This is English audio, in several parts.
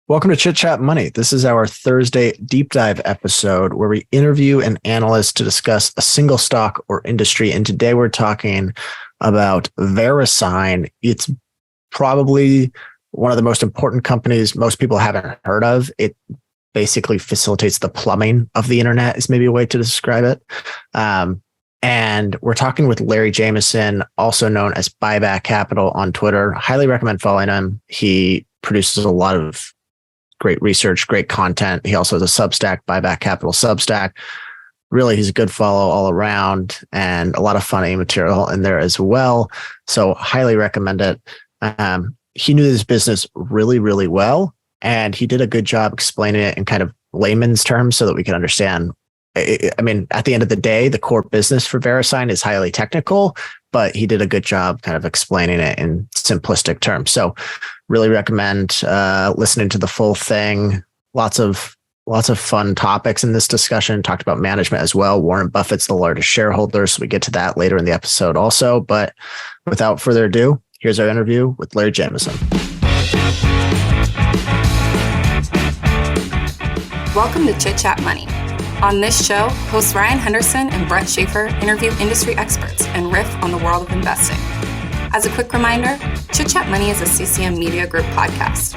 Welcome to Chit Chat Money. This is our Thursday deep dive episode where we interview an analyst to discuss a single stock or industry. And today we're talking about VeriSign. It's probably one of the most important companies most people haven't heard of. It basically facilitates the plumbing of the internet is maybe a way to describe it. And we're talking with Larry Jameson, also known as Buyback Capital on Twitter. Highly recommend following him. He produces a lot of great research, great content. He also has a Substack, Buyback Capital Substack. Really, he's a good follow all around and a lot of funny material in there as well. So highly recommend it. He knew this business really, really well, and he did a good job explaining it in kind of layman's terms so that we can understand. I mean, at the end of the day, the core business for VeriSign is highly technical, but he did a good job kind of explaining it in simplistic terms. So really recommend listening to the full thing. Lots of fun topics in this discussion. Talked about management as well. Warren Buffett's the largest shareholder, so we get to that later in the episode also. But without further ado, here's our interview with Larry Jameson. Welcome to Chit Chat Money. On this show, hosts Ryan Henderson and Brett Schafer interview industry experts and riff on the world of investing. As a quick reminder, Chit Chat Money is a CCM Media Group podcast.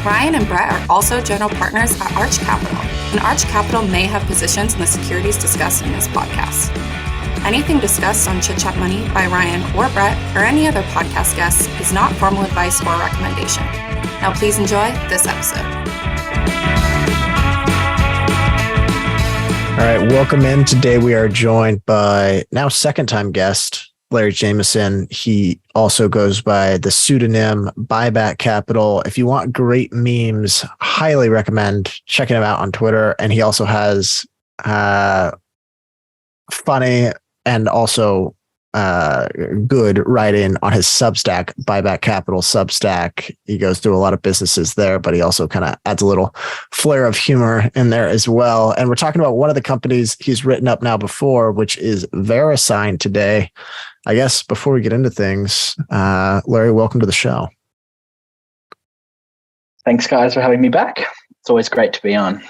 Ryan and Brett are also general partners at Arch Capital, and Arch Capital may have positions in the securities discussed in this podcast. Anything discussed on Chit Chat Money by Ryan or Brett or any other podcast guests is not formal advice or recommendation. Now please enjoy this episode. All right, welcome in. Today we are joined by now second-time guest, Larry Jameson. He also goes by the pseudonym Buyback Capital. If you want great memes, highly recommend checking him out on Twitter. And he also has funny and also good writing on his Substack, Buyback Capital Substack. He goes through a lot of businesses there, but he also kind of adds a little flair of humor in there as well. And we're talking about one of the companies he's written up now before, which is VeriSign today. I guess before we get into things, Larry, welcome to the show. Thanks, guys, for having me back. It's always great to be on.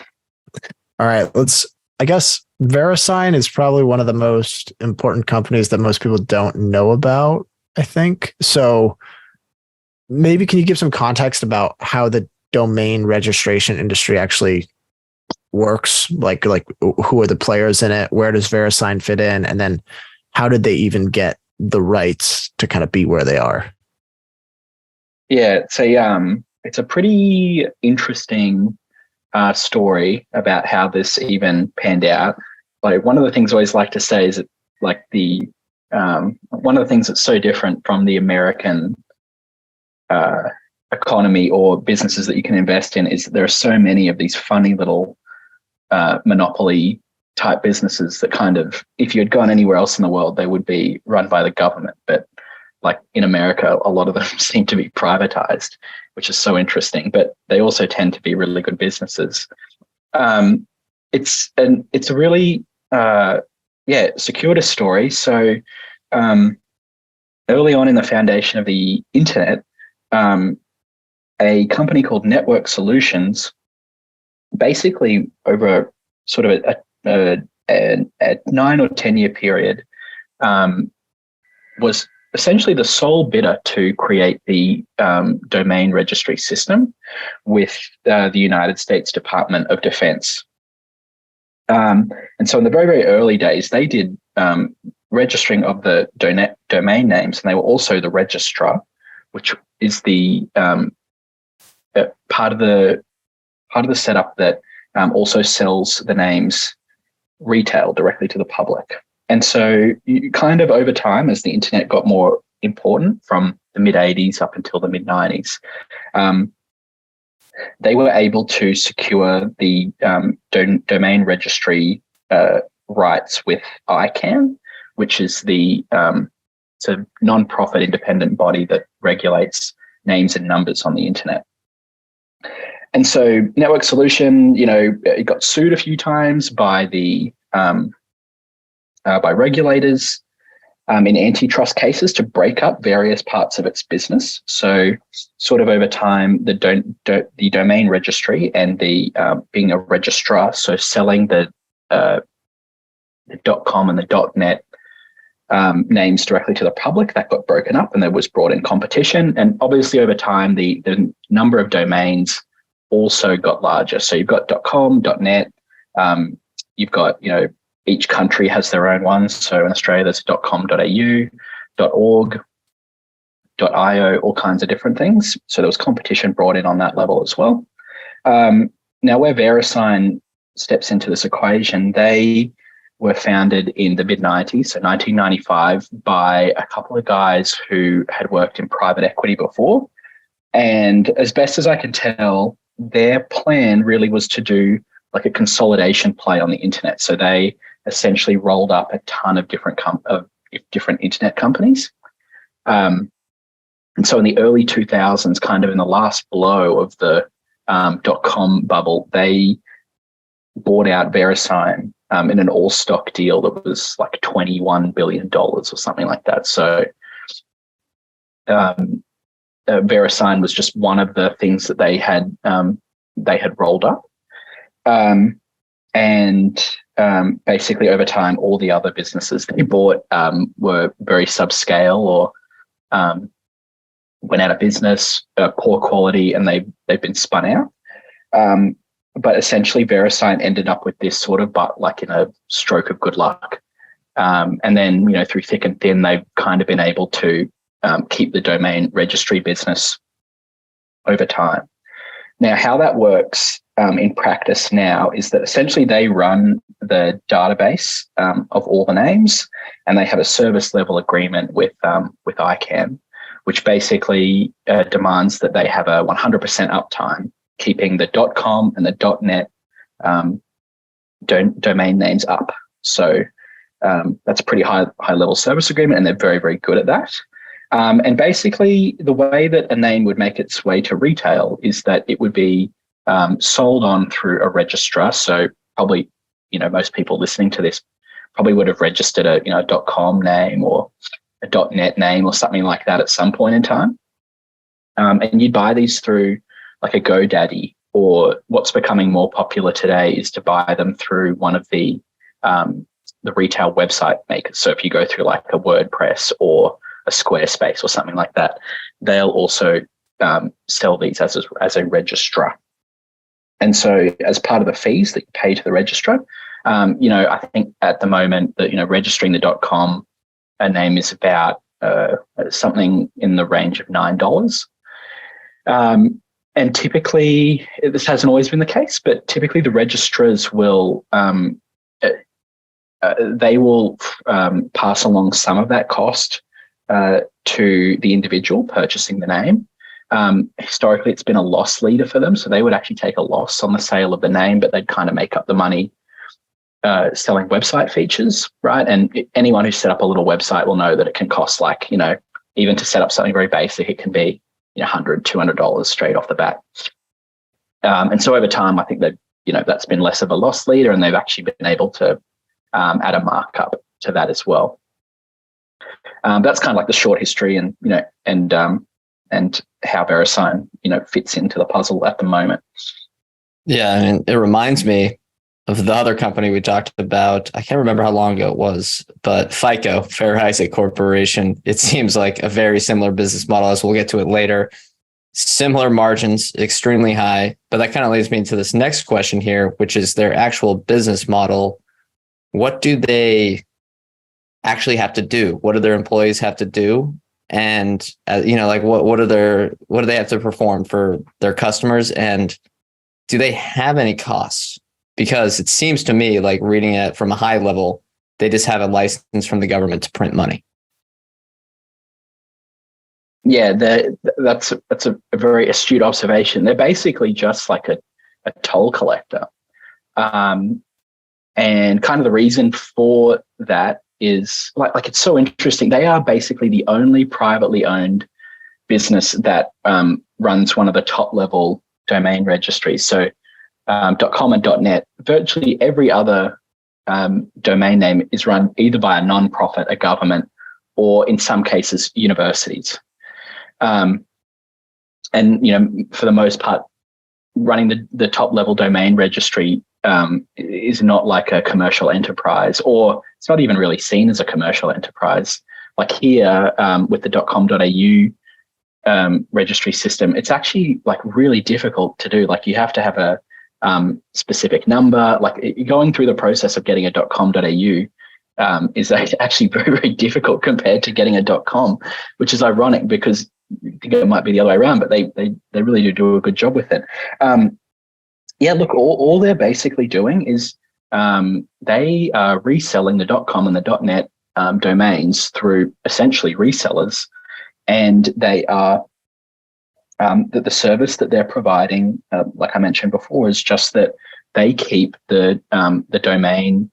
All right, I guess VeriSign is probably one of the most important companies that most people don't know about, I think. So maybe can you give some context about how the domain registration industry actually works? Like who are the players in it? Where does VeriSign fit in? And then how did they even get the rights to kind of be where they are? Yeah, so it's a pretty interesting story about how this even panned out. Like, one of the things I always like to say is that, like, one of the things that's so different from the American economy or businesses that you can invest in is that there are so many of these funny little monopoly type businesses that kind of, if you had gone anywhere else in the world, they would be run by the government. But like in America, a lot of them seem to be privatized, which is so interesting, but they also tend to be really good businesses. It's a really, circuitous story. So early on in the foundation of the internet, a company called Network Solutions, basically over sort of a 9 or 10 year period, was essentially the sole bidder to create the domain registry system with the United States Department of Defense. And so in the very, very early days, they did registering of the domain names, and they were also the registrar, which is the part of the setup that also sells the names retail directly to the public. And so you kind of over time, as the internet got more important from the mid 80s up until the mid 90s, they were able to secure the domain registry rights with ICANN, which is it's a non-profit independent body that regulates names and numbers on the internet. And so Network Solution, it got sued a few times by the by regulators, in antitrust cases to break up various parts of its business. So sort of over time, the domain registry and the being a registrar, so selling the .com and the .net names directly to the public, that got broken up and there was brought in competition. And obviously over time, the number of domains also got larger. So you've got .com, .net, you've got, each country has their own ones. So in Australia, there's .com.au, .org, .io, all kinds of different things. So there was competition brought in on that level as well. Now, where VeriSign steps into this equation, they were founded in the mid-90s, so 1995, by a couple of guys who had worked in private equity before. And as best as I can tell, their plan really was to do like a consolidation play on the internet. So they essentially rolled up a ton of different internet companies. And so in the early 2000s, kind of in the last blow of the .com bubble, they bought out VeriSign in an all-stock deal that was like $21 billion or something like that. So VeriSign was just one of the things that they had rolled up. Basically over time, all the other businesses they bought were very subscale or went out of business, poor quality, and they've been spun out. But essentially, VeriSign ended up with this sort of, but like in a stroke of good luck. And then, through thick and thin, they've kind of been able to keep the domain registry business over time. Now, how that works in practice now is that essentially they run the database of all the names, and they have a service level agreement with ICANN, which basically demands that they have a 100% uptime, keeping the .com and the .net domain names up. So that's a pretty high level service agreement, and they're very, very good at that. And basically, the way that a name would make its way to retail is that it would be sold on through a registrar. So probably, most people listening to this probably would have registered a .com name or a .net name or something like that at some point in time. And you'd buy these through like a GoDaddy, or what's becoming more popular today is to buy them through one of the retail website makers. So if you go through like a WordPress or a Squarespace or something like that, they'll also sell these as a registrar. And so as part of the fees that you pay to the registrar, I think at the moment that, registering the .com a name is about something in the range of $9. And typically, this hasn't always been the case, but typically the registrars will pass along some of that cost to the individual purchasing the name. Historically, it's been a loss leader for them, so they would actually take a loss on the sale of the name, but they'd kind of make up the money selling website features, right? And anyone who's set up a little website will know that it can cost even to set up something very basic, it can be $100, $200 straight off the bat. And so over time, I think that, that's been less of a loss leader, and they've actually been able to add a markup to that as well. That's kind of like the short history and how VeriSign, fits into the puzzle at the moment. Yeah, and it reminds me of the other company we talked about. I can't remember how long ago it was, but FICO, Fair Isaac Corporation, it seems like a very similar business model, as we'll get to it later. Similar margins, extremely high. But that kind of leads me into this next question here, which is their actual business model. What do they actually have to do? What do their employees have to do? And what do they have to perform for their customers? And do they have any costs? Because it seems to me, like reading it from a high level, they just have a license from the government to print money. Yeah, that's a very astute observation. They're basically just like a toll collector. And kind of the reason for that is like it's so interesting. They are basically the only privately owned business that runs one of the top level domain registries. So .com and .net, virtually every other domain name is run either by a non-profit, a government, or in some cases, universities. And, for the most part, running the top level domain registry is not like a commercial enterprise, or it's not even really seen as a commercial enterprise. Like here with the .com.au registry system, it's actually like really difficult to do. Like you have to have a specific number. Like going through the process of getting a .com.au is actually very, very difficult compared to getting a .com, which is ironic because you think it might be the other way around, but they really do a good job with it. Look, all they're basically doing is they are reselling the .com and the .net domains through essentially resellers, and they are the service that they're providing, like I mentioned before, is just that they keep the domain,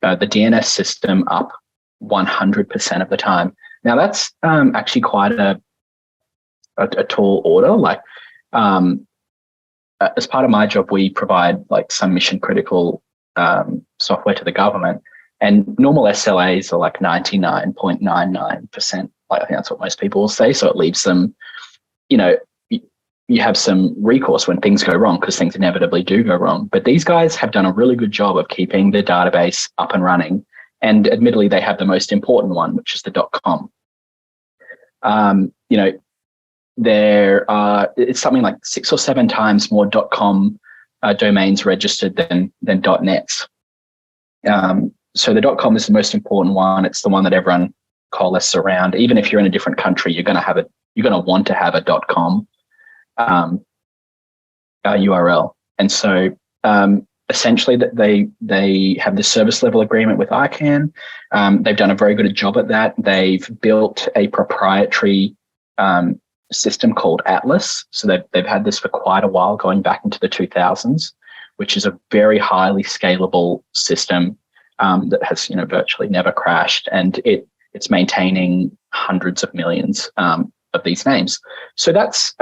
the DNS system up 100% of the time. Now that's actually quite a tall order. Like as part of my job, we provide like some mission critical software to the government, and normal SLAs are like 99.99%. Like I think that's what most people will say. So it leaves them, you have some recourse when things go wrong, because things inevitably do go wrong. But these guys have done a really good job of keeping the database up and running. And admittedly, they have the most important one, which is the .com. There are, it's something like 6 or 7 times more .com domains registered than .nets. So the .com is the most important one. It's the one that everyone coalesces around. Even if you're in a different country, you're going to want to have a .com URL. And so essentially that they have the service level agreement with ICANN. They've done a very good job at that. They've built a proprietary system called Atlas. So they've had this for quite a while, going back into the 2000s, which is a very highly scalable system that has virtually never crashed, and it's maintaining hundreds of millions of these names. So that's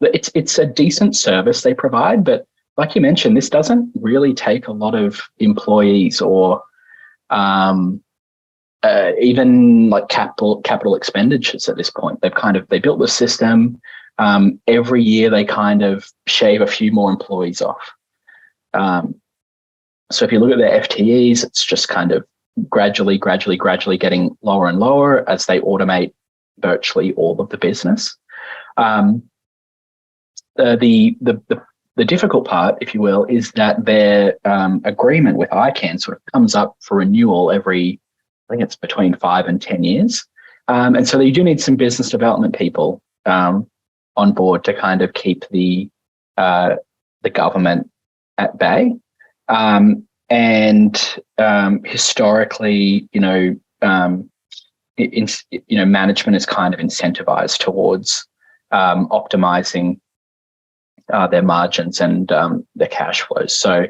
it's a decent service they provide, but like you mentioned, this doesn't really take a lot of employees or even like capital expenditures at this point. They built the system. Every year they kind of shave a few more employees off. So if you look at their FTEs, it's just kind of gradually getting lower and lower as they automate virtually all of the business. The difficult part, if you will, is that their agreement with ICANN sort of comes up for renewal every, I think it's between 5 and 10 years. And so you do need some business development people on board to kind of keep the government at bay. Historically, management is kind of incentivized towards optimizing their margins and their cash flows. So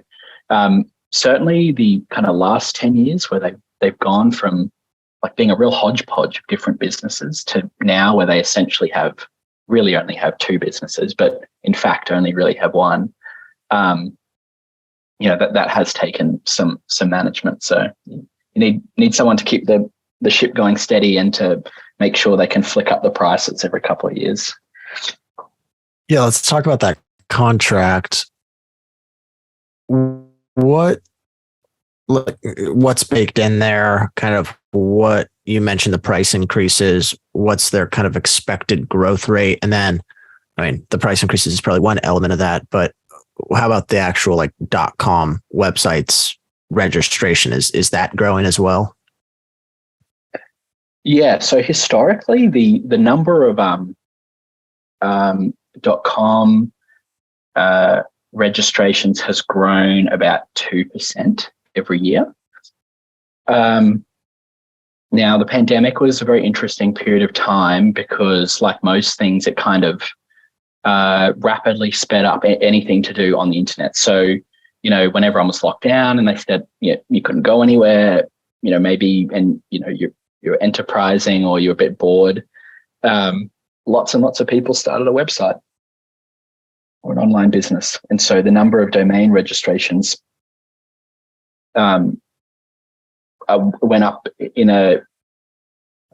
certainly the kind of last 10 years where they've gone from like being a real hodgepodge of different businesses to now where they essentially really only have 2 businesses, but in fact only really have one. That has taken some management. So you need someone to keep the ship going steady and to make sure they can flick up the prices every couple of years. Yeah, let's talk about that contract. What's baked in there? Kind of what you mentioned, the price increases. What's their kind of expected growth rate? And then, the price increases is probably one element of that, but how about the actual like .com websites registration? Is that growing as well? Yeah. So historically, the number of .com registrations has grown about 2% every year. Now, the pandemic was a very interesting period of time because, like most things, it kind of rapidly sped up anything to do on the internet. So, when everyone was locked down and they said you couldn't go anywhere, maybe, and you're enterprising or you're a bit bored, lots and lots of people started a website or an online business. And so the number of domain registrations went up in a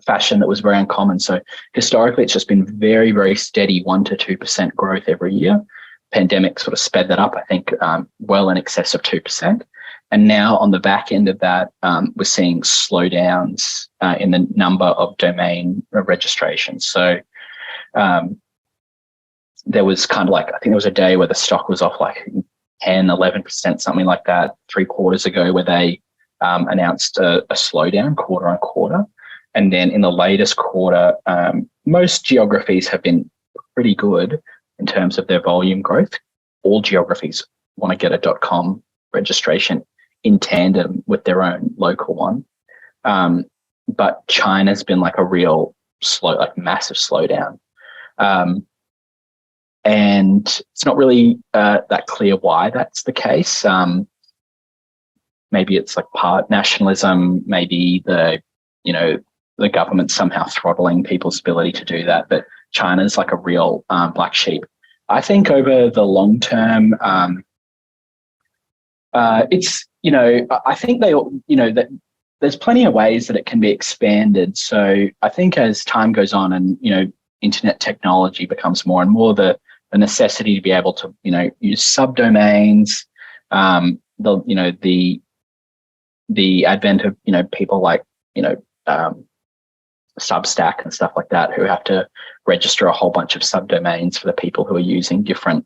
fashion that was very uncommon. So historically, it's just been very, very steady 1% to 2% growth every year. Pandemic sort of sped that up, I think, well in excess of 2%. And now on the back end of that, we're seeing slowdowns in the number of domain registrations. So there was kind of like, I think there was a day where the stock was off like 10, 11%, something like that, 3 quarters ago, where they announced a slowdown quarter on quarter. And then in the latest quarter, most geographies have been pretty good in terms of their volume growth. All geographies want to get a .com registration in tandem with their own local one. But China's been like a real massive slowdown. And it's not really that clear why that's the case. Maybe it's like part nationalism, maybe the government somehow throttling people's ability to do that. But China's like a real black sheep. I think over the long term, it's, I think that there's plenty of ways that it can be expanded. So I think as time goes on and, internet technology becomes more and more, the necessity to be able to, use subdomains, the advent of, people like, Substack and stuff like that, who have to register a whole bunch of subdomains for the people who are using different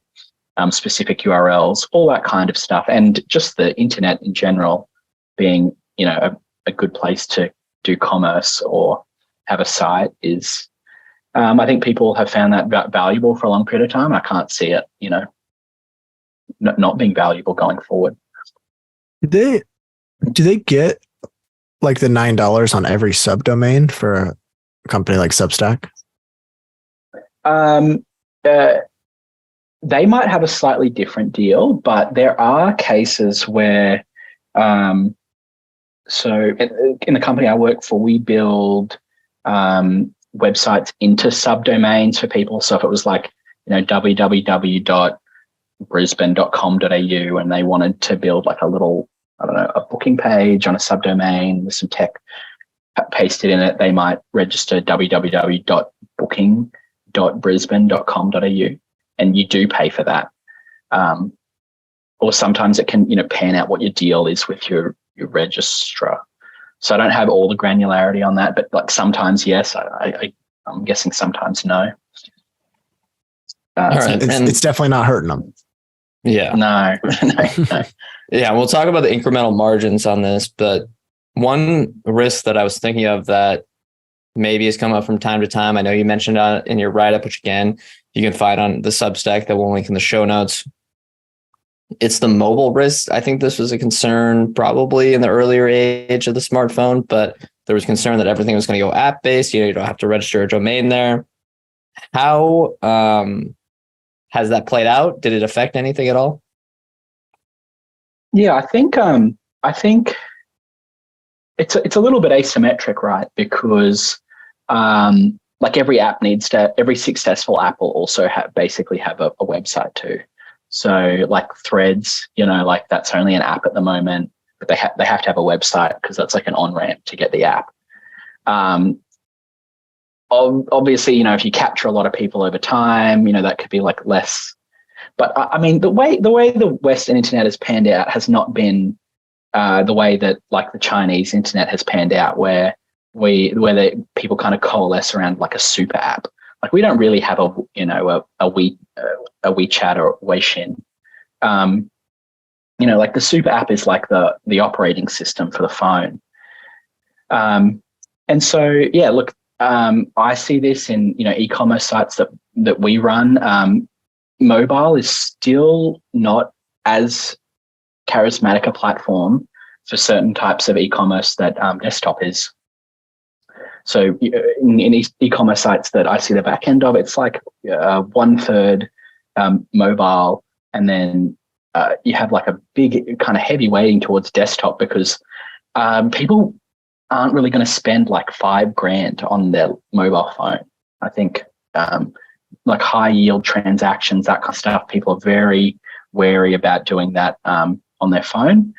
specific URLs, all that kind of stuff. And just the internet in general being, a good place to do commerce or have a site is, I think people have found that valuable for a long period of time. I can't see it, not being valuable going forward. Do they get like the $9 on every subdomain for a company like Substack? They might have a slightly different deal, but there are cases where, so in the company I work for, we build websites into subdomains for people. So if it was like, www.brisbane.com.au and they wanted to build like a little, a booking page on a subdomain with some tech pasted in it, they might register www.booking.brisbane.com.au, and you do pay for that. Or sometimes it can, pan out what your deal is with your registrar. So I don't have all the granularity on that, but like sometimes yes, I'm guessing sometimes no. All right. It's definitely not hurting them. Yeah. No. Yeah, we'll talk about the incremental margins on this, but one risk that I was thinking of that maybe has come up from time to time, I know you mentioned in your write-up, which again, you can find on the Substack that we'll link in the show notes. It's the mobile risk. I think this was a concern probably in the earlier age of the smartphone, but there was concern that everything was going to go app-based. You don't have to register a domain there. How has that played out? Did it affect anything at all? Yeah, I think it's a little bit asymmetric, right? Because like every successful app will also basically have a website too. So like Threads, like that's only an app at the moment, but they have to have a website because that's like an on-ramp to get the app. Obviously, if you capture a lot of people over time, that could be like less. But I mean, the way the Western internet has panned out has not been the way that like the Chinese internet has panned out, where people kind of coalesce around like a super app. Like we don't really have a WeChat or Weixin. Like the super app is like the operating system for the phone. And so yeah, look, I see this in e-commerce sites that we run. Mobile is still not as charismatic a platform for certain types of e-commerce that desktop is. So in e-commerce sites that I see the back end of, it's like 1/3 mobile, and then you have like a big kind of heavy weighting towards desktop because people aren't really going to spend like $5,000 on their mobile phone. I think like high yield transactions, that kind of stuff, people are very wary about doing that on their phone.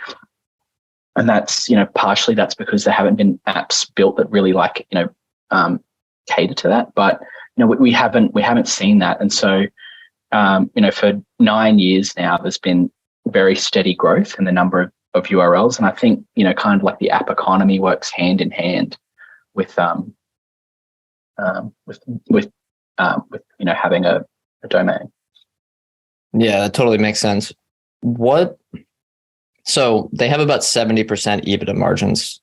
And that's, partially that's because there haven't been apps built that really like, cater to that. But we haven't seen that, and so for 9 years now, there's been very steady growth in the number of URLs, and I think kind of like the app economy works hand in hand with having a domain. Yeah, that totally makes sense. So they have about 70% EBITDA margins.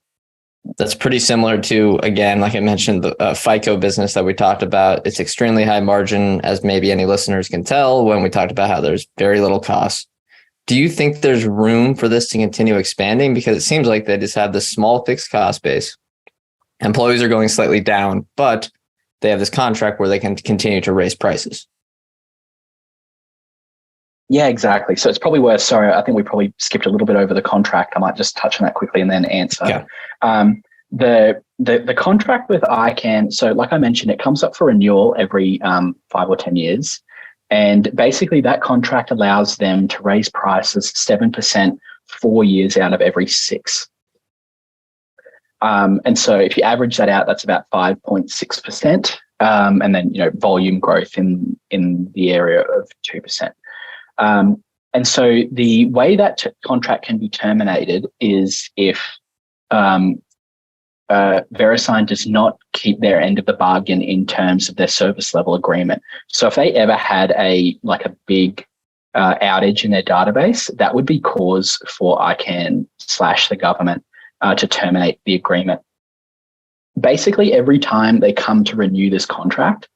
That's pretty similar to, again, like I mentioned, the FICO business that we talked about. It's extremely high margin, as maybe any listeners can tell when we talked about how there's very little cost. Do you think there's room for this to continue expanding? Because it seems like they just have this small fixed cost base. Employees are going slightly down, but they have this contract where they can continue to raise prices. Yeah, exactly. So it's probably worth, sorry, I think we probably skipped a little bit over the contract. I might just touch on that quickly and then answer. Okay. The contract with ICANN, so like I mentioned, it comes up for renewal every 5 or 10 years. And basically that contract allows them to raise prices 7% 4 years out of every 6. And so if you average that out, that's about 5.6%. And then, volume growth in the area of 2%. And so the way that contract can be terminated is if VeriSign does not keep their end of the bargain in terms of their service level agreement. So if they ever had a big outage in their database, that would be cause for ICANN / the government to terminate the agreement. Basically, every time they come to renew this contract,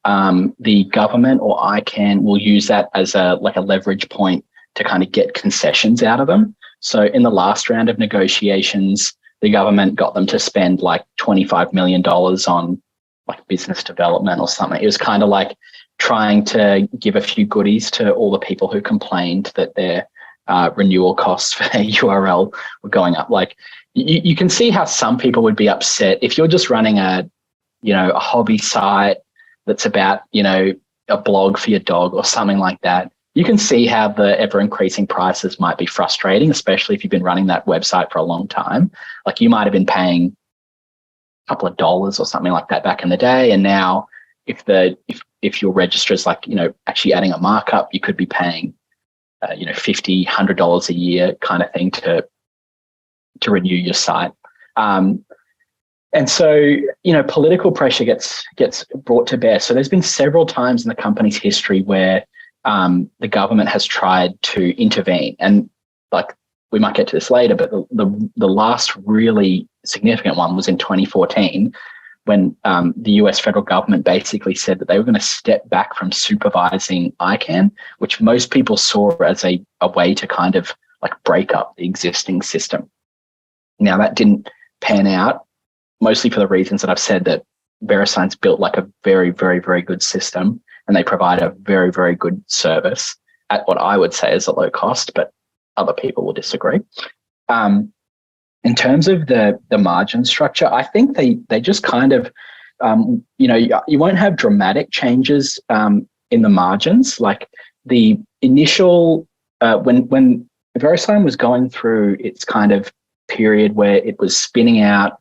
the government or ICANN will use that as a leverage point to kind of get concessions out of them. So in the last round of negotiations, the government got them to spend like $25 million on like business development or something. It was kind of like trying to give a few goodies to all the people who complained that their renewal costs for their URL were going up. Like you can see how some people would be upset if you're just running a hobby site that's about, a blog for your dog or something like that. You can see how the ever increasing prices might be frustrating, especially if you've been running that website for a long time. Like you might have been paying a couple of dollars or something like that back in the day. And now if your register is actually adding a markup, you could be paying, $50, $100 a year kind of thing to renew your site. And so, political pressure gets brought to bear. So there's been several times in the company's history where the government has tried to intervene. And we might get to this later, but the last really significant one was in 2014 when the US federal government basically said that they were going to step back from supervising ICANN, which most people saw as a way to kind of break up the existing system. Now that didn't pan out, mostly for the reasons that I've said, that VeriSign's built a very, very, very good system, and they provide a very, very good service at what I would say is a low cost, but other people will disagree. In terms of the margin structure, I think they just kind of, you won't have dramatic changes in the margins. Like the initial, when VeriSign was going through its kind of period where it was spinning out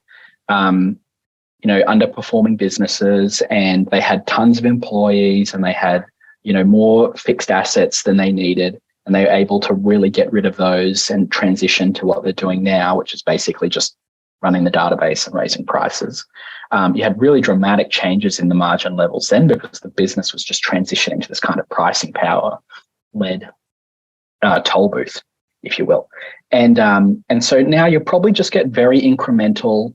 underperforming businesses, and they had tons of employees, and they had, more fixed assets than they needed, and they were able to really get rid of those and transition to what they're doing now, which is basically just running the database and raising prices. You had really dramatic changes in the margin levels then because the business was just transitioning to this kind of pricing power led toll booth, if you will. And so now you'll probably just get very incremental,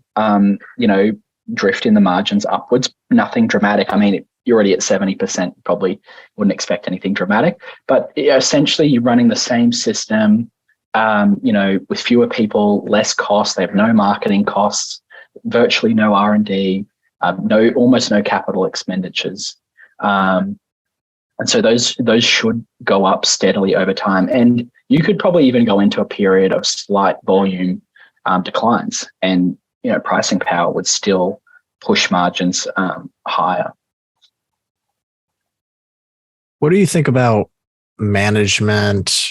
drift in the margins upwards, nothing dramatic. I mean, you're already at 70%, probably wouldn't expect anything dramatic, but essentially you're running the same system, with fewer people, less costs. They have no marketing costs, virtually no R&D, almost no capital expenditures. And so those should go up steadily over time. And you could probably even go into a period of slight volume declines, and pricing power would still push margins higher. What do you think about management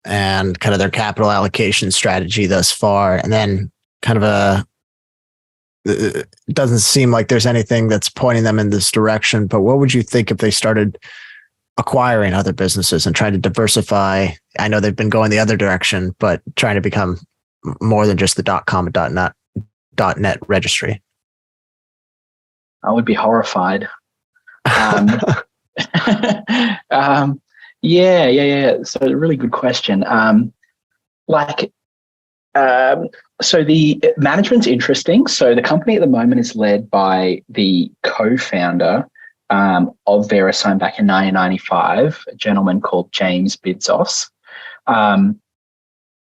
and kind of their capital allocation strategy thus far? And then kind of it doesn't seem like there's anything that's pointing them in this direction. But what would you think if they started acquiring other businesses and trying to diversify? I know they've been going the other direction, but trying to become more than just the .com and .net registry. I would be horrified. Yeah. So a really good question. So the management's interesting. So the company at the moment is led by the co-founder of VeriSign back in 1995, a gentleman called James Bidzos.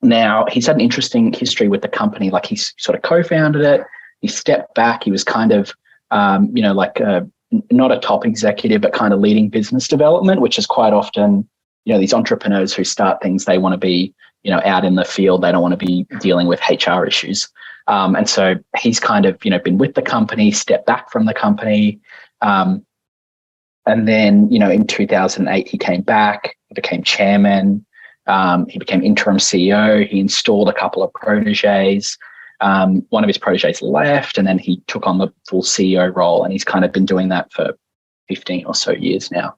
Now, he's had an interesting history with the company. Like, he sort of co-founded it. He stepped back. He was kind of, not a top executive, but kind of leading business development, which is quite often, these entrepreneurs who start things, they want to be, out in the field. They don't want to be dealing with HR issues. And so he's kind of, been with the company, stepped back from the company. And then, in 2008, he came back, became chairman. He became interim CEO. He installed a couple of proteges. One of his proteges left, and then he took on the full CEO role, and he's kind of been doing that for 15 or so years now.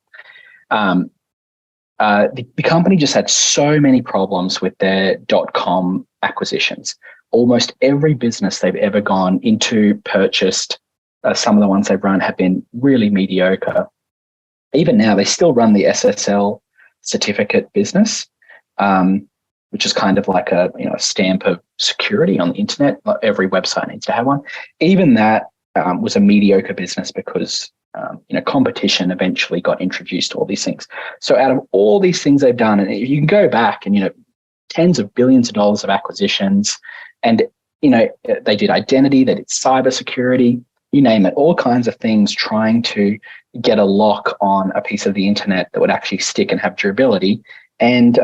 The company just had so many problems with their .com acquisitions. Almost every business they've ever gone into, purchased, some of the ones they've run have been really mediocre. Even now, they still run the SSL certificate business, which is kind of like a stamp of security on the internet. Every website needs to have one. Even that was a mediocre business because competition eventually got introduced to all these things. So out of all these things they've done, and you can go back and tens of billions of dollars of acquisitions, and they did identity, they did cybersecurity, you name it, all kinds of things, trying to get a lock on a piece of the internet that would actually stick and have durability. And,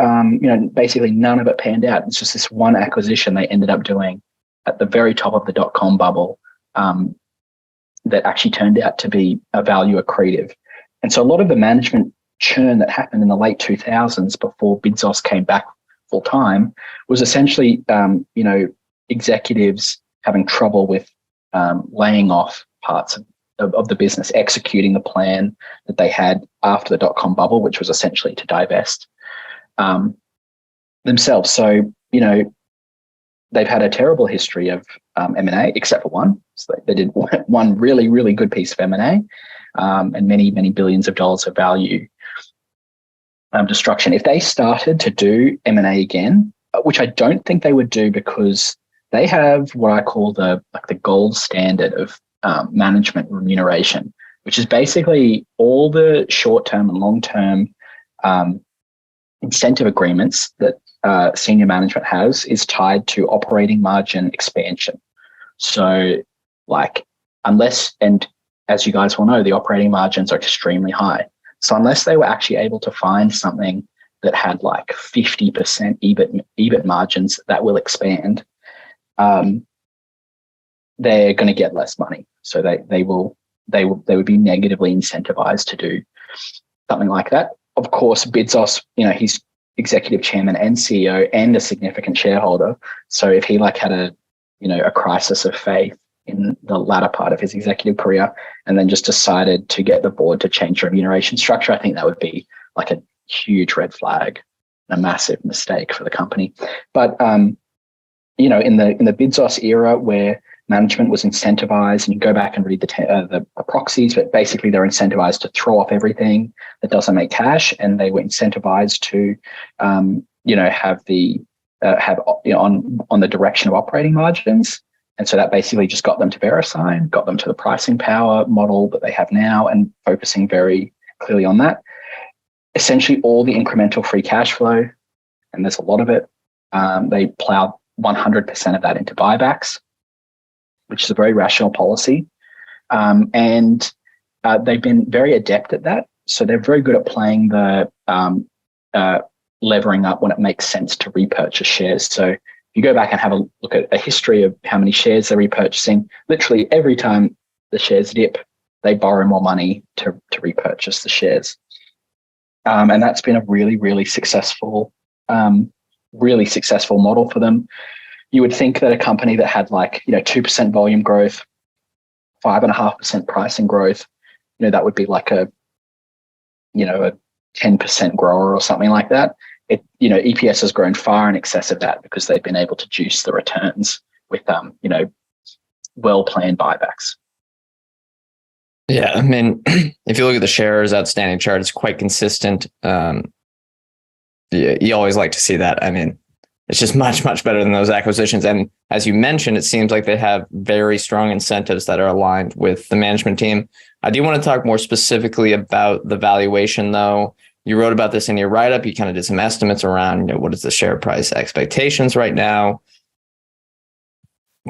basically none of it panned out. It's just this one acquisition they ended up doing at the very top of the .com bubble that actually turned out to be a value accretive. And so a lot of the management churn that happened in the late 2000s before Bidzos came back full time was essentially, executives having trouble with laying off parts of the business, executing the plan that they had after the .com bubble, which was essentially to divest themselves. So, they've had a terrible history of M&A, except for one. So they did one really, really good piece of M&A and many, many billions of dollars of value destruction. If they started to do M&A again, which I don't think they would do, because they have what I call the gold standard of management remuneration, which is basically all the short-term and long-term incentive agreements that senior management has is tied to operating margin expansion. So unless, and as you guys will know, the operating margins are extremely high. So unless they were actually able to find something that had 50% EBIT margins that will expand, they're going to get less money. So they would be negatively incentivized to do something like that. Of course, Bidzos, he's executive chairman and CEO and a significant shareholder. So if he had a crisis of faith in the latter part of his executive career and then just decided to get the board to change the remuneration structure, I think that would be a huge red flag, a massive mistake for the company. But in the Bidzos era, where management was incentivized, and you go back and read the proxies, but basically they're incentivized to throw off everything that doesn't make cash, and they were incentivized to, have on the direction of operating margins. And so that basically just got them to VeriSign, got them to the pricing power model that they have now, and focusing very clearly on that. Essentially all the incremental free cash flow, and there's a lot of it, they plow 100% of that into buybacks, which is a very rational policy. And they've been very adept at that. So they're very good at playing the levering up when it makes sense to repurchase shares. So if you go back and have a look at a history of how many shares they're repurchasing, literally every time the shares dip, they borrow more money to repurchase the shares. And that's been a really, really successful model for them. You would think that a company that had 2% volume growth, 5.5% pricing growth, that would be like a 10% grower or something like that. EPS has grown far in excess of that because they've been able to juice the returns with, well-planned buybacks. Yeah, I mean, if you look at the shares outstanding chart, it's quite consistent. You always like to see that. I mean, it's just much, much better than those acquisitions. And as you mentioned, it seems like they have very strong incentives that are aligned with the management team. I do want to talk more specifically about the valuation, though. You wrote about this in your write-up. You kind of did some estimates around, what is the share price expectations right now?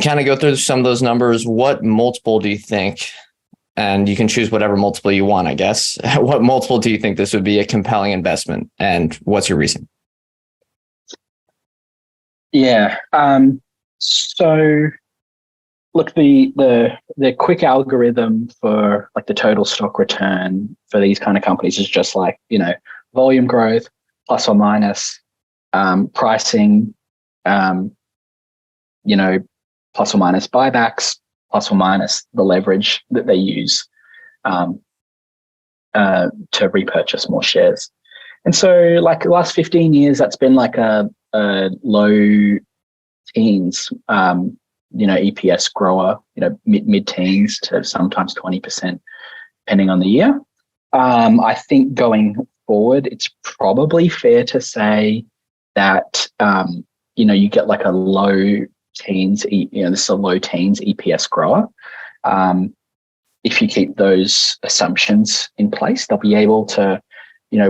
Kind of go through some of those numbers. What multiple do you think? And you can choose whatever multiple you want, I guess. What multiple do you think this would be a compelling investment? And what's your reason? Yeah. So look, the quick algorithm for like the total stock return for these kind of companies is just like, volume growth plus or minus pricing, plus or minus buybacks, plus or minus the leverage that they use to repurchase more shares. And so like the last 15 years, that's been like a low teens, EPS grower, mid-teens to sometimes 20%, depending on the year. I think going forward, it's probably fair to say that, you get like a low teens, this is a low teens EPS grower. If you keep those assumptions in place, they'll be able to,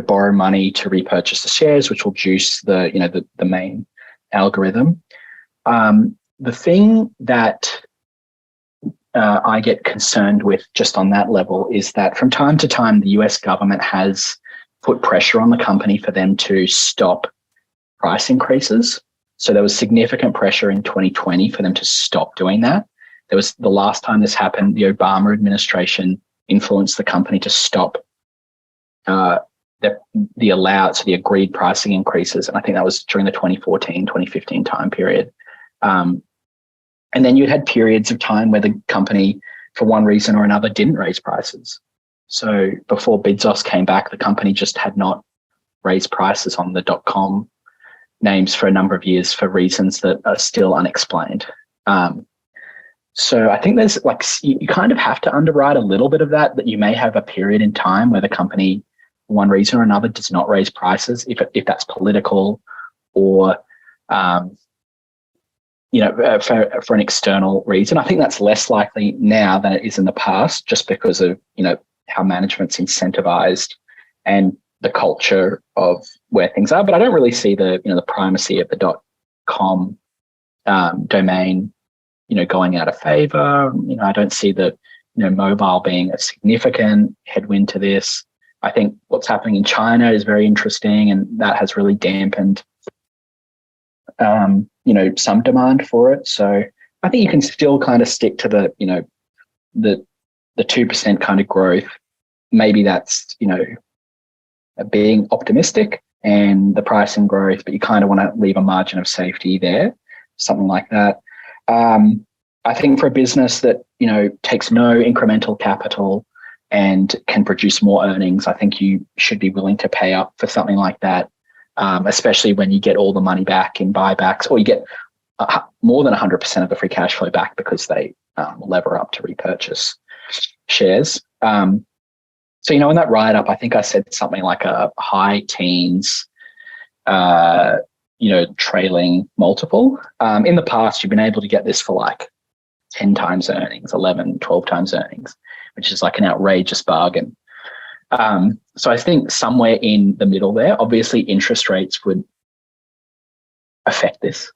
borrow money to repurchase the shares, which will juice the main algorithm. The thing that I get concerned with just on that level is that from time to time, the US government has put pressure on the company for them to stop price increases. So there was significant pressure in 2020 for them to stop doing that. There was the last time this happened, the Obama administration influenced the company to stop the agreed pricing increases. And I think that was during the 2014, 2015 time period. And then you had periods of time where the company, for one reason or another, didn't raise prices. So before Bezos came back, the company just had not raised prices on the .com names for a number of years for reasons that are still unexplained. So I think there's like, you kind of have to underwrite a little bit of that you may have a period in time where the company, for one reason or another, does not raise prices, if that's political or, for an external reason. I think that's less likely now than it is in the past, just because of, how management's incentivized and the culture of where things are. But I don't really see the primacy of the .com domain, going out of favor. I don't see the, mobile being a significant headwind to this. I think what's happening in China is very interesting, and that has really dampened, some demand for it. So I think you can still kind of stick to the 2% kind of growth. Maybe that's, being optimistic, and the pricing growth, but you kind of want to leave a margin of safety there, something like that. I think for a business that, takes no incremental capital and can produce more earnings, I think you should be willing to pay up for something like that, especially when you get all the money back in buybacks, or you get more than 100% of the free cash flow back because they lever up to repurchase shares. So, in that write-up, I think I said something like a high teens, trailing multiple. In the past, you've been able to get this for like 10 times earnings, 11, 12 times earnings, which is like an outrageous bargain. So I think somewhere in the middle there, obviously interest rates would affect this.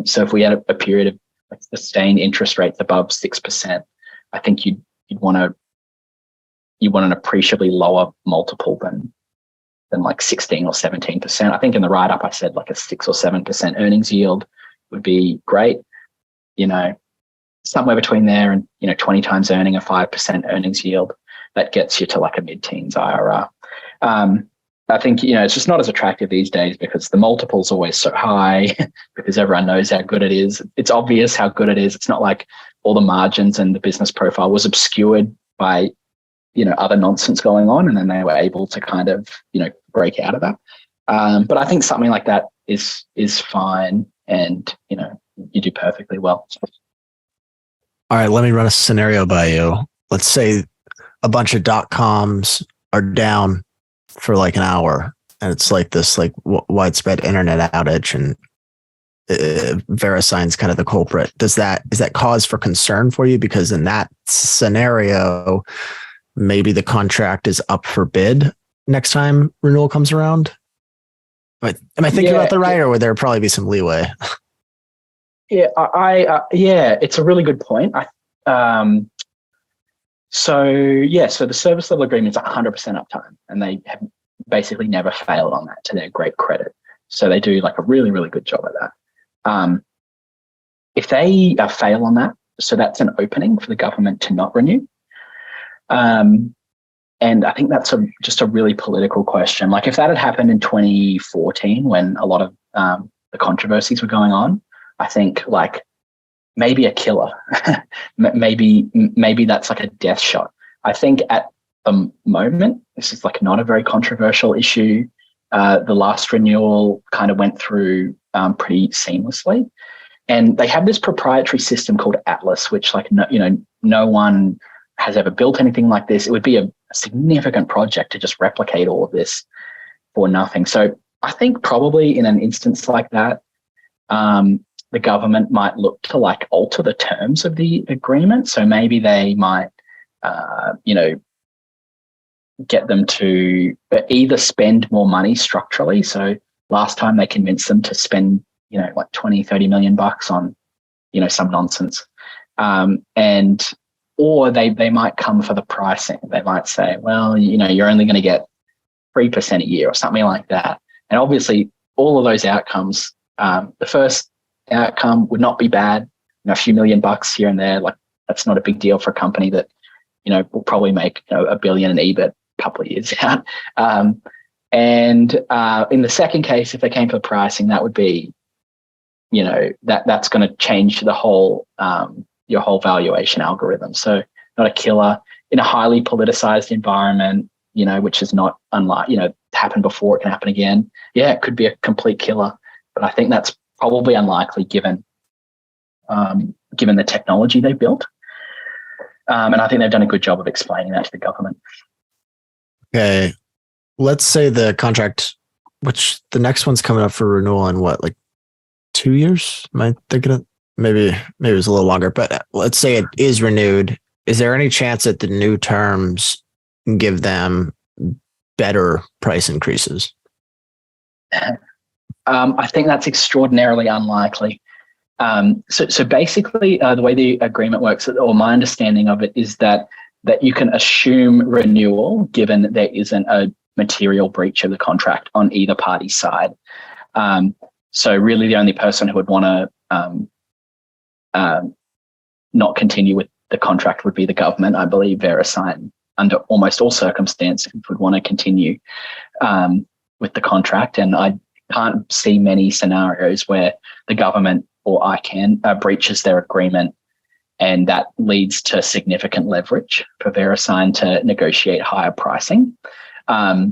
So if we had a period of like sustained interest rates above 6%, I think you'd want an appreciably lower multiple than like 16 or 17%. I think in the write-up I said like a 6 or 7% earnings yield would be great. Somewhere between there and 20 times earning a 5% earnings yield, that gets you to like a mid-teens IRR. I think, it's just not as attractive these days because the multiple's always so high because everyone knows how good it is. It's obvious how good it is. It's not like all the margins and the business profile was obscured by, other nonsense going on, and then they were able to kind of, break out of that. But I think something like that is fine, and, you do perfectly well. All right, let me run a scenario by you. Let's say a bunch of .coms are down for like an hour, and it's like this widespread internet outage, and VeriSign's kind of the culprit. Is that cause for concern for you? Because in that scenario, maybe the contract is up for bid next time renewal comes around. But am I thinking about the right, or would there probably be some leeway? Yeah, it's a really good point. So the service level agreement is 100% uptime, and they have basically never failed on that, to their great credit. So they do like a really, really good job at that. If they fail on that, so that's an opening for the government to not renew. And I think that's just a really political question. Like if that had happened in 2014, when a lot of the controversies were going on, I think like maybe a killer, maybe that's like a death shot. I think at the moment, this is like not a very controversial issue. The last renewal kind of went through pretty seamlessly, and they have this proprietary system called Atlas, which no one has ever built anything like this. It would be a significant project to just replicate all of this for nothing. So I think probably in an instance like that, the government might look to like alter the terms of the agreement. So maybe they might, get them to either spend more money structurally. So last time they convinced them to spend, like 20, 30 million bucks on, some nonsense. Or they might come for the pricing. They might say, well, you're only going to get 3% a year or something like that. And obviously all of those outcomes, the first outcome would not be bad. A few $million here and there, like that's not a big deal for a company that, will probably make $1 billion in EBIT a couple of years out. And in the second case, if they came for the pricing, that would be, that's going to change the whole, your whole valuation algorithm. So not a killer in a highly politicized environment, which is not unlike, happened before, it can happen again. Yeah, it could be a complete killer, but I think that's probably unlikely given the technology they built. And I think they've done a good job of explaining that to the government. Okay. Let's say the contract, which the next one's coming up for renewal in what, like 2 years? Am I thinking of? Maybe it was a little longer, but let's say it is renewed. Is there any chance that the new terms give them better price increases? I think that's extraordinarily unlikely. So basically, the way the agreement works, or my understanding of it, is that you can assume renewal given there isn't a material breach of the contract on either party's side. So really, the only person who would want to not continue with the contract would be the government. I believe VeriSign, under almost all circumstances, would want to continue with the contract, and I can't see many scenarios where the government or ICANN breaches their agreement, and that leads to significant leverage for VeriSign to negotiate higher pricing. I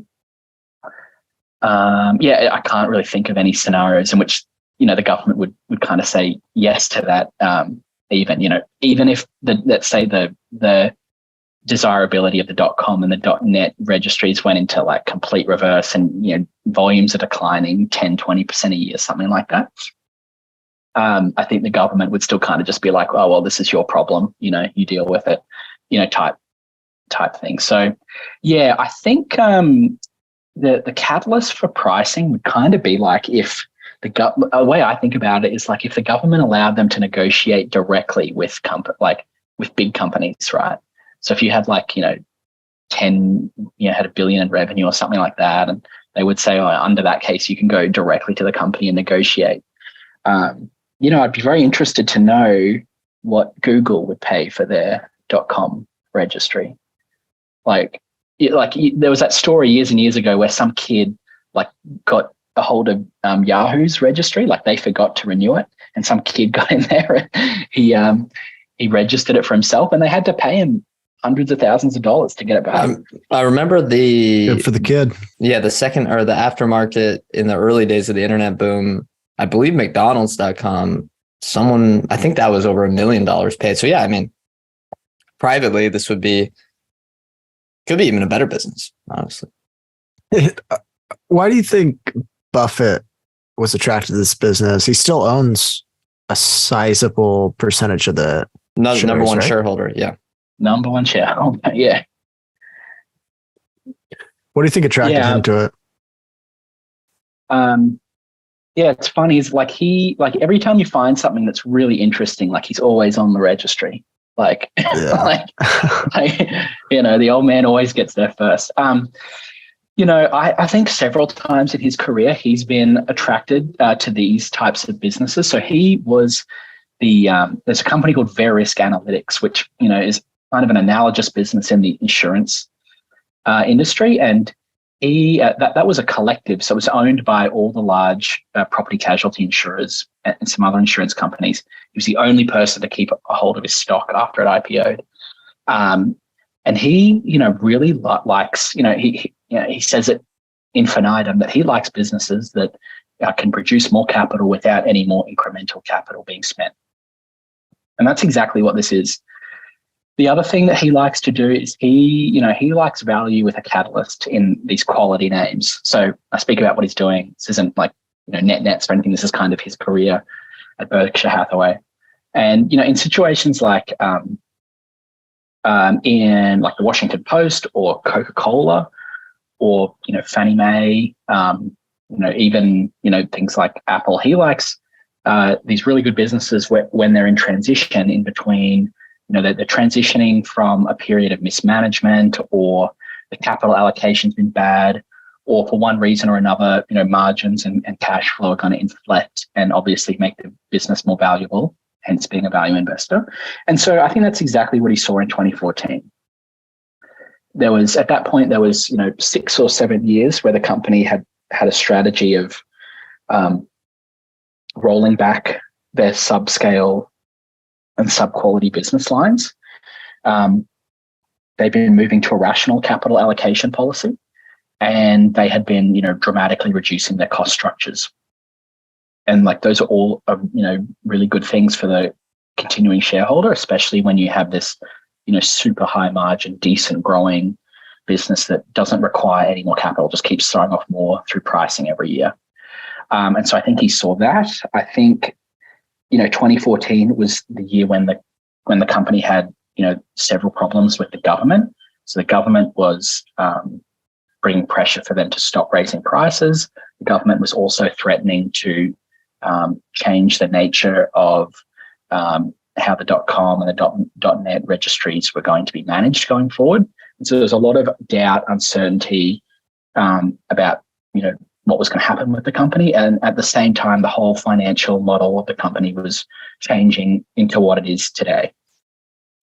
can't really think of any scenarios in which the government would kind of say yes to that. Even if let's say the desirability of the .com and the .net registries went into like complete reverse, and volumes are declining 10-20% a year, something like that. I think the government would still kind of just be like, oh well, this is your problem, you deal with it, type thing. So yeah, I think the catalyst for pricing would kind of be like if the way I think about it is like if the government allowed them to negotiate directly with with big companies, right? So if you had like, 10, had $1 billion in revenue or something like that, and they would say, oh, under that case, you can go directly to the company and negotiate. I'd be very interested to know what Google would pay for their .com registry. Like, there was that story years and years ago where some kid like got a hold of Yahoo's registry, like they forgot to renew it, and some kid got in there and he registered it for himself, and they had to pay him hundreds of thousands of dollars to get it back. I remember Good for the kid. Yeah, the second or the aftermarket in the early days of the internet boom. I believe McDonald's.com. I think that was over $1 million paid. So yeah, I mean, privately, this could be even a better business, honestly. Why do you think Buffett was attracted to this business? He still owns a sizable percentage of the number one right? shareholder. Yeah. Number one shareholder. Yeah. What do you think attracted him to it? Yeah, it's funny. It's like every time you find something that's really interesting, like he's always on the registry. Like, the old man always gets there first. I think several times in his career, he's been attracted to these types of businesses. So he was there's a company called VeriSign, which, is kind of an analogous business in the insurance industry. And he that was a collective. So it was owned by all the large property casualty insurers and some other insurance companies. He was the only person to keep a hold of his stock after it IPO'd. And he, really likes, he says it infinitum that he likes businesses that can produce more capital without any more incremental capital being spent. And that's exactly what this is. The other thing that he likes to do is he likes value with a catalyst in these quality names. So I speak about what he's doing. This isn't like, net or anything. This is kind of his career at Berkshire Hathaway. And, in situations like, in like the Washington Post or Coca-Cola or, Fannie Mae, even, things like Apple, he likes these really good businesses when they're in transition in between, they're transitioning from a period of mismanagement, or the capital allocation's been bad, or for one reason or another, margins and cash flow are going to inflect and obviously make the business more valuable, hence being a value investor. And so I think that's exactly what he saw in 2014. At that point, there was 6 or 7 years where the company had a strategy of rolling back their subscale and sub-quality business lines. They've been moving to a rational capital allocation policy, and they had been, dramatically reducing their cost structures. And like those are all, really good things for the continuing shareholder, especially when you have this, super high margin, decent growing business that doesn't require any more capital, just keeps throwing off more through pricing every year. And so I think he saw that. I think, 2014 was the year when the company had, several problems with the government. So the government was bringing pressure for them to stop raising prices. The government was also threatening to change the nature of how the .com and the .net registries were going to be managed going forward. And so there's a lot of doubt, uncertainty about, what was going to happen with the company. And at the same time, the whole financial model of the company was changing into what it is today.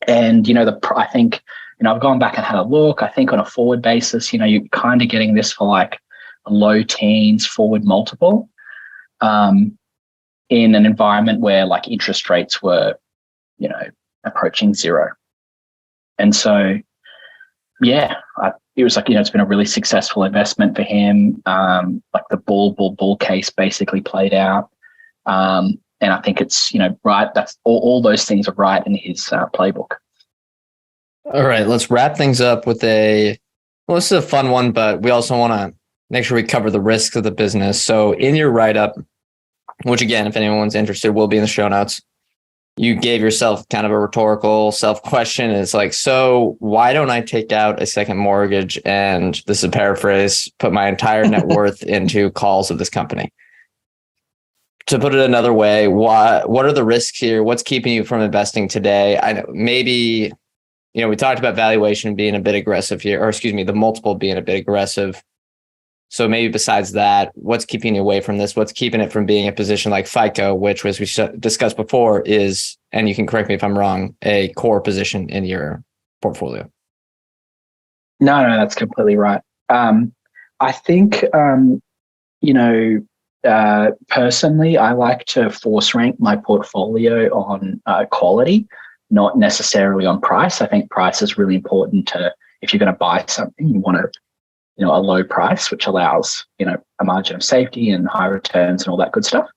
And, I think, I've gone back and had a look. I think on a forward basis, you're kind of getting this for like a low teens forward multiple in an environment where like interest rates were, approaching zero. And so, yeah, it was like, it's been a really successful investment for him. Like the bull case basically played out. And I think it's, right. That's all those things are right in his playbook. All right, let's wrap things up with this is a fun one, but we also want to make sure we cover the risks of the business. So in your write-up, which again, if anyone's interested, will be in the show notes, you gave yourself kind of a rhetorical self-question. It's like, so why don't I take out a second mortgage and, this is a paraphrase, put my entire net worth into calls of this company? To put it another way, what are the risks here? What's keeping you from investing today? I know maybe, we talked about valuation being a bit aggressive here, or the multiple being a bit aggressive. So maybe besides that, what's keeping you away from this? What's keeping it from being a position like FICO, which, as we discussed before, is, and you can correct me if I'm wrong, a core position in your portfolio? No, that's completely right. I think, personally, I like to force rank my portfolio on quality, not necessarily on price. I think price is really important if you're going to buy something, you want a low price, which allows, a margin of safety and high returns and all that good stuff.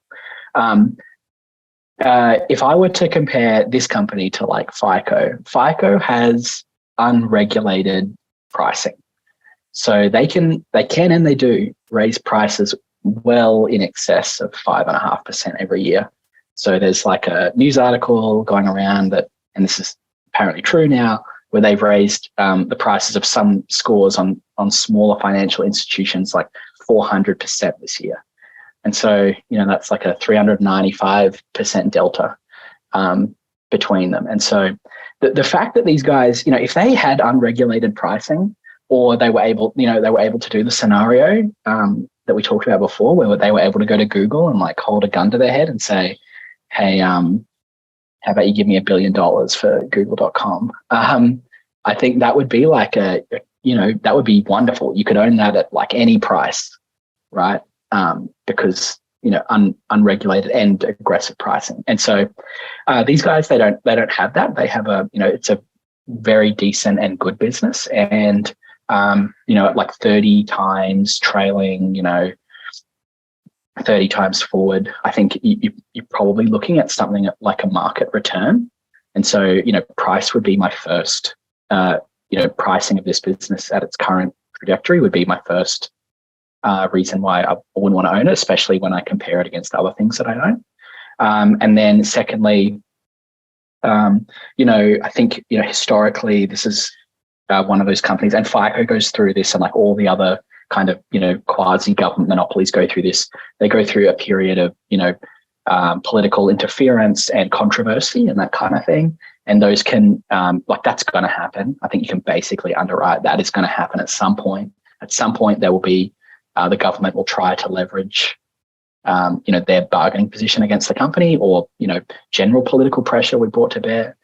If I were to compare this company to like FICO has unregulated pricing. So they can and they do raise prices well in excess of 5.5% every year. So there's like a news article going around that, and this is apparently true now, where they've raised the prices of some scores on smaller financial institutions like 400% this year. And so, that's like a 395% delta between them. And so the fact that these guys, if they had unregulated pricing, or they were able to do the scenario that we talked about before, where they were able to go to Google and like hold a gun to their head and say, hey, how about you give me $1 billion for google.com? I think that would be like that would be wonderful. You could own that at like any price, right? Because, unregulated and aggressive pricing. And so these guys, they don't have that. They have it's a very decent and good business. And, at like 30 times trailing, 30 times forward, I think you're probably looking at something like a market return. And so, price would be my first, pricing of this business at its current trajectory would be my first reason why I wouldn't want to own it, especially when I compare it against other things that I own. And then secondly, I think, historically, this is one of those companies, and FICO goes through this, and like all the other kind of, quasi-government monopolies go through this. They go through a period of, political interference and controversy and that kind of thing. And those can, that's going to happen. I think you can basically underwrite that is going to happen at some point. At some point, there will be, the government will try to leverage, their bargaining position against the company, or, general political pressure we brought to bear.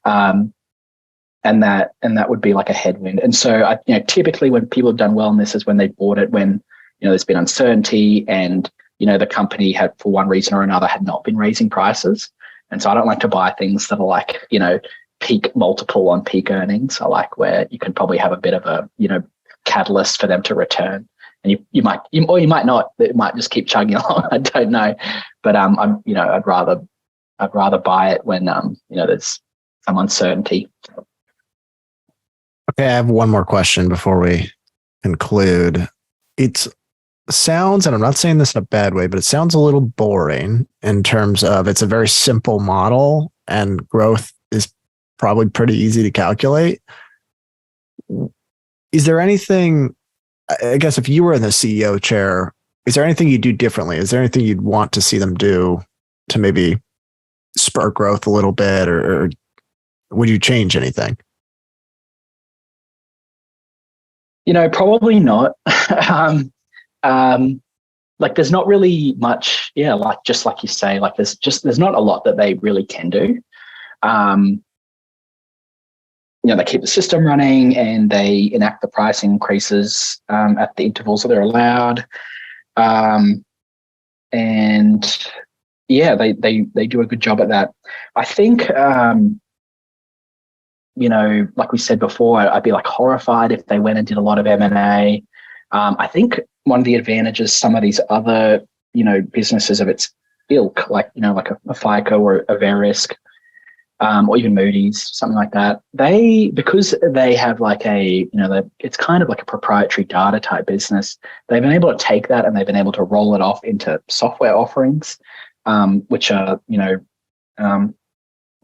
And that would be like a headwind. And so, typically when people have done well in this is when they bought it, when, there's been uncertainty and, the company had, for one reason or another, had not been raising prices. And so I don't like to buy things that are like, peak multiple on peak earnings. I like where you can probably have a bit of a, catalyst for them to return. And you might not, it might just keep chugging along. I don't know. But I'd rather buy it when, there's some uncertainty. Okay, I have one more question before we conclude. It sounds, and I'm not saying this in a bad way, but it sounds a little boring in terms of it's a very simple model and growth is probably pretty easy to calculate. Is there anything, I guess if you were in the CEO chair, is there anything you'd do differently? Is there anything you'd want to see them do to maybe spur growth a little bit, or would you change anything? Probably not. There's not really much, just like you say, like there's not a lot that they really can do. They keep the system running and they enact the price increases at the intervals that they're allowed. And they do a good job at that. I think, like we said before, I'd be like horrified if they went and did a lot of M&A. I think one of the advantages some of these other, businesses of its ilk, like a FICO or a VeriSign, or even Moody's, something like that, because they have like it's kind of like a proprietary data type business. They've been able to take that and they've been able to roll it off into software offerings, which are,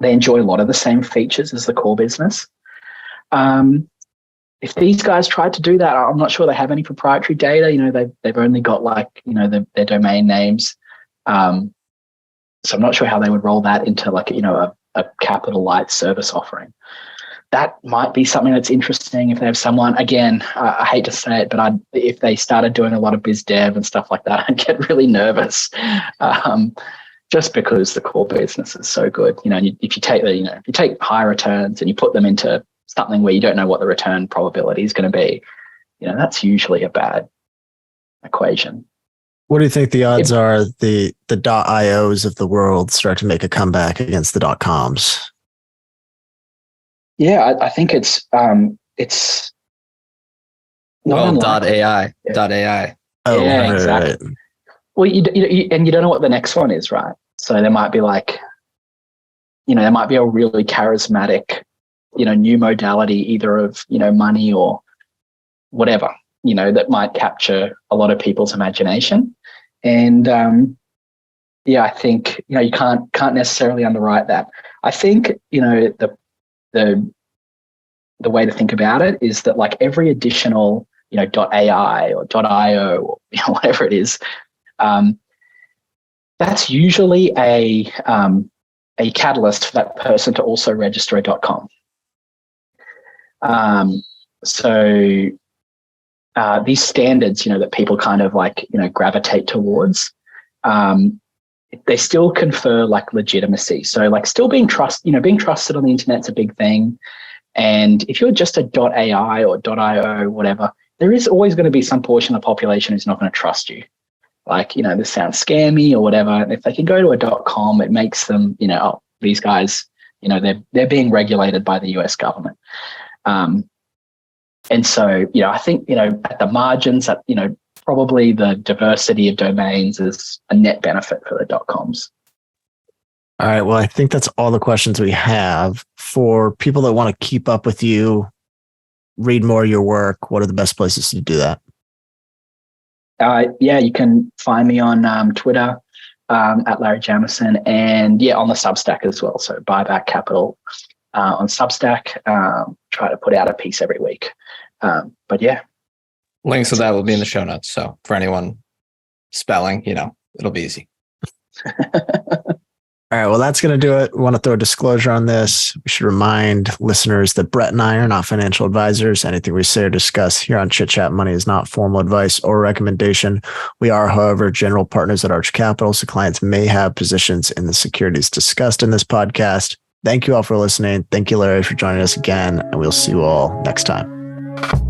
they enjoy a lot of the same features as the core business. If these guys tried to do that, I'm not sure they have any proprietary data. They've only got their domain names. So I'm not sure how they would roll that into a capital light service offering. That might be something that's interesting if they have someone, again, I hate to say it, but if they started doing a lot of biz dev and stuff like that, I'd get really nervous. Just because the core business is so good, and if you take high returns and you put them into something where you don't know what the return probability is going to be, that's usually a bad equation. What do you think the odds are the .ios of the world start to make a comeback against the .coms? Yeah, I think it's .ai. Yeah. .ai. Oh, yeah, right, exactly. right. Well, you don't know what the next one is, right? So there might be there might be a really charismatic, new modality, either of, money or whatever, that might capture a lot of people's imagination. And I think, you can't necessarily underwrite that. I think, the way to think about it is that like every additional, .ai or .io or whatever it is, that's usually a catalyst for that person to also register a .com. So these standards, that people kind of gravitate towards, they still confer legitimacy. So still being trusted on the internet's a big thing. And if you're just a .ai or .io, whatever, there is always going to be some portion of the population who's not going to trust you. This sounds scammy or whatever. And if they can go to a .com, it makes them, these guys, they're being regulated by the US government. And so, I think, at the margins, that, probably the diversity of domains is a net benefit for the .coms. All right. Well, I think that's all the questions we have. For people that want to keep up with you, read more of your work, what are the best places to do that? You can find me on Twitter at Larry Jamison, and on the Substack as well. So Buyback Capital on Substack. Try to put out a piece every week. But yeah. Links to that will be in the show notes. So for anyone spelling, it'll be easy. All right. Well, that's going to do it. We want to throw a disclosure on this. We should remind listeners that Brett and I are not financial advisors. Anything we say or discuss here on Chit Chat Money is not formal advice or recommendation. We are, however, general partners at Arch Capital, so clients may have positions in the securities discussed in this podcast. Thank you all for listening. Thank you, Larry, for joining us again, and we'll see you all next time.